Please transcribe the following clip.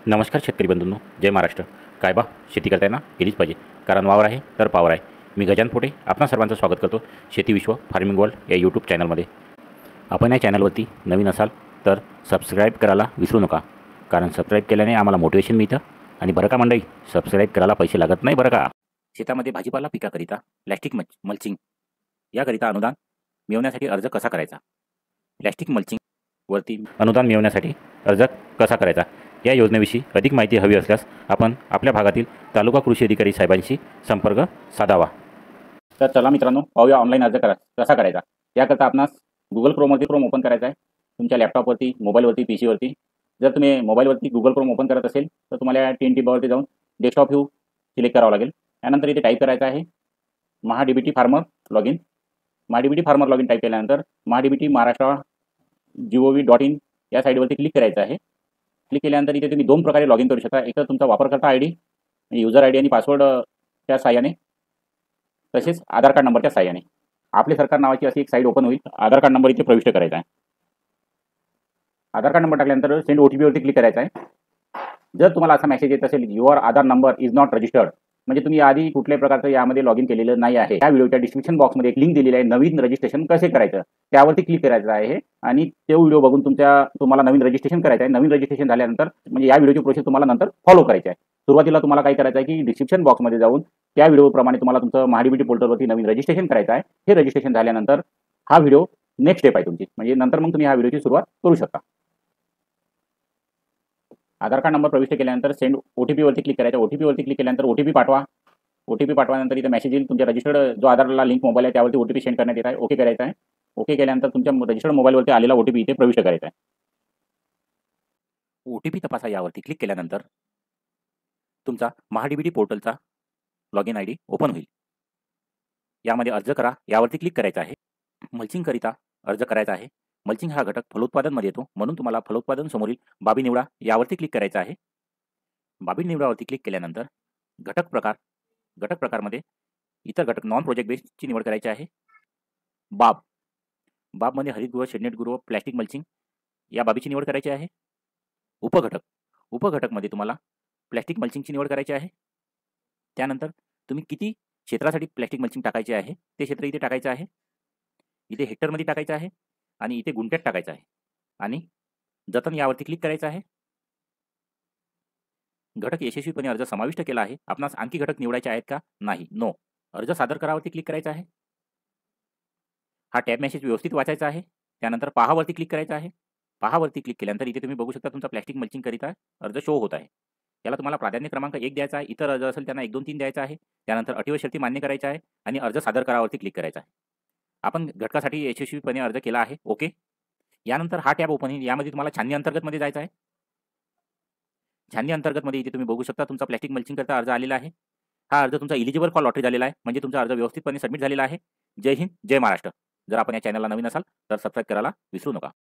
नमस्कार शेतकरी बंधूंनो, जय महाराष्ट्र. काय बा, शेती करताय ना, केलीच पाहिजे, कारण वावर आहे तर पावर आहे. मी गजान पोटे आपणा सर्वांचं स्वागत करतो शेती विश्व फार्मिंग वर्ल्ड या यूट्यूब चॅनलमध्ये. आपण या चॅनलवरती नवीन असाल तर सबस्क्राईब करायला विसरू नका, कारण सबस्क्राईब केल्याने आम्हाला मोटिवेशन मिळतं. आणि बरं का मंडळी, सबस्क्राईब करायला पैसे लागत नाही बरं का. शेतामध्ये भाजीपाला पिकाकरिता प्लॅस्टिक मल्चिंग याकरिता अनुदान मिळवण्यासाठी अर्ज कसा करायचा, प्लॅस्टिक मल्चिंगवरती अनुदान मिळवण्यासाठी अर्ज कसा करायचा या योजनेविषयी अधिक माहिती हवी असल्यास आपण आपल्या भागातील तालुका कृषी अधिकारी साहेबांशी संपर्क साधावा. तर चला मित्रांनो, पाहूया ऑनलाईन अर्ज कसा करायचा. याकरता आपणास गुगल क्रोम ओपन करायचा आहे, तुमच्या लॅपटॉपवरती, मोबाईलवरती, पी सीवरती. जर तुम्ही मोबाईलवरती गुगल क्रोम ओपन करत असेल तर तुम्हाला टीन टिबावरती जाऊन डेस्कटॉप व्ह्यू सिलेक्ट करावं लागेल. त्यानंतर इथे टाईप करायचं आहे MahaDBT farmer login. MahaDBT farmer login type केल्यानंतर महाडीबीटी महाराष्ट्र gov.in या साईडवरती क्लिक करायचं आहे. क्लिक केल्यानंतर इथे तुम्ही दोन प्रकारे लॉगिन करू शकता. एक तर तुमचा वापरकर्ता I D, user I D आणि पासवर्डच्या साहाय्याने, तसेच आधार कार्ड नंबरच्या साहाय्याने. आपले सरकार नावाची अशी एक साईट ओपन होईल. आधार कार्ड नंबर इथे प्रविष्ट करायचा आहे. आधार कार्ड नंबर टाकल्यानंतर सेंड OTP वरती क्लिक करायचं आहे. जर तुम्हाला असा मेसेज येत असेल your Aadhaar number is not registered, म्हणजे तुम्ही आधी कुठल्याही प्रकारचं यामध्ये लॉगिन केलेलं नाही आहे. या व्हिडिओच्या डिस्क्रिप्शन बॉक्समध्ये एक लिंक दिलेली आहे, नवीन रजिस्ट्रेशन कसे करायचं त्यावरती क्लिक करायचं आहे. आणि तो व्हिडिओ बघून तुम्हाला नवीन रजिस्ट्रेशन करायचं आहे. नवीन रजिस्ट्रेशन झाल्यानंतर म्हणजे या व्हिडिओची प्रोसेस तुम्हाला नंतर फॉलो करायची आहे. सुरुवातीला तुम्हाला काय करायचं आहे की डिस्क्रिप्शन बॉक्समध्ये जाऊन त्या व्हिडिओप्रमाणे तुम्हाला तुमचं महाडीबीटी पोर्टलवरती नवीन रजिस्ट्रेशन करायचं आहे. हे रजिस्ट्रेशन झाल्यानंतर हा व्हिडिओ नेक्स्ट स्टेप आहे तुमची, म्हणजे नंतर मग तुम्ही ह्या व्हिडिओची सुरुवात करू शकता. आधार कार्ड नंबर प्रविष्ट केल्यानंतर सेंड OTP वरती क्लिक करायचं. OTP वरती क्लिक केल्यानंतर OTP पाठवा. OTP पाठवानंतर इथे मेसेज येईल, तुमच्या रजिस्टर्ड जो आधारला लिंक मोबाईल आहे त्यावरती OTP सेंड करण्यात येत आहे. ओके करायचं आहे. ओके केल्यानंतर तुमच्या रजिस्टर्ड मोबाईलवरती आलेला OTP इथे प्रविष्ट करायचा आहे. OTP तपासा यावरती क्लिक केल्यानंतर तुमचा महाडीबीटी पोर्टलचा लॉगिन ID ओपन होईल. यामध्ये अर्ज करा यावरती क्लिक करायचं आहे. मल्चिंगकरिता अर्ज करायचा आहे. मल्चिंग हा घटक फलोत्पादनमध्ये येतो, म्हणून तुम्हाला फलोत्पादन समोरील बाबी निवडा यावरती क्लिक करायचं आहे. बाबी निवडावरती क्लिक केल्यानंतर घटक प्रकारमध्ये इतर घटक नॉन प्रोजेक्ट बेस्डची निवड करायची आहे. बाबमध्ये हरितगृह, शेडनेटगृह, प्लॅस्टिक मल्चिंग या बाबीची निवड करायची आहे. उपघटकमध्ये तुम्हाला प्लॅस्टिक मल्चिंगची निवड करायची आहे. त्यानंतर तुम्ही किती क्षेत्रासाठी प्लॅस्टिक मल्चिंग टाकायचे आहे ते क्षेत्र इथे टाकायचं आहे. इथे हेक्टरमध्ये टाकायचं आहे आणि इथे गुंठ्यात टाकायचं आहे. आणि जतन यावरती क्लिक करायचं आहे. घटक यशस्वीपणे अर्ज समाविष्ट केला आहे. आपणास आणखी घटक निवडायचे आहेत का? नाही, नो. अर्ज सादर करावरती क्लिक करायचं आहे. हा टॅब मेसेज व्यवस्थित वाचायचा आहे. त्यानंतर पहावरती क्लिक करायचं आहे. पहावरती क्लिक केल्यानंतर इथे तुम्ही बघू शकता तुमचा प्लॅस्टिक मल्चिंग करिता अर्ज शो होत आहे. याला तुम्हाला प्राधान्य क्रमांक 1 द्यायचा आहे. इतर अर्ज असेल त्यांना 1, 2, 3 द्यायचा आहे. त्यानंतर अटी व शर्ती मान्य करायच्या आहे आणि अर्ज सादर करावरती क्लिक करायचा आहे. आपण घटकासाठी यशस्वीपणे अर्ज केला आहे. ओके. यानंतर हा टॅब ओपन होईल. यामध्ये तुम्हाला छाननी अंतर्गतमध्ये जायचं आहे. छाननी अंतर्गतमध्ये इथे तुम्ही बघू शकता तुमचा प्लॅस्टिक मल्चिंग करता अर्ज आलेला आहे. हा अर्ज तुमचा एलिजिबल फॉर लॉटरी झालेला आहे, म्हणजे तुमचा अर्ज व्यवस्थितपणे सबमिट झालेला आहे. जय हिंद, जय महाराष्ट्र. जर आपण या चॅनलला नवीन असाल तर सबस्क्राईब करायला विसरू नका.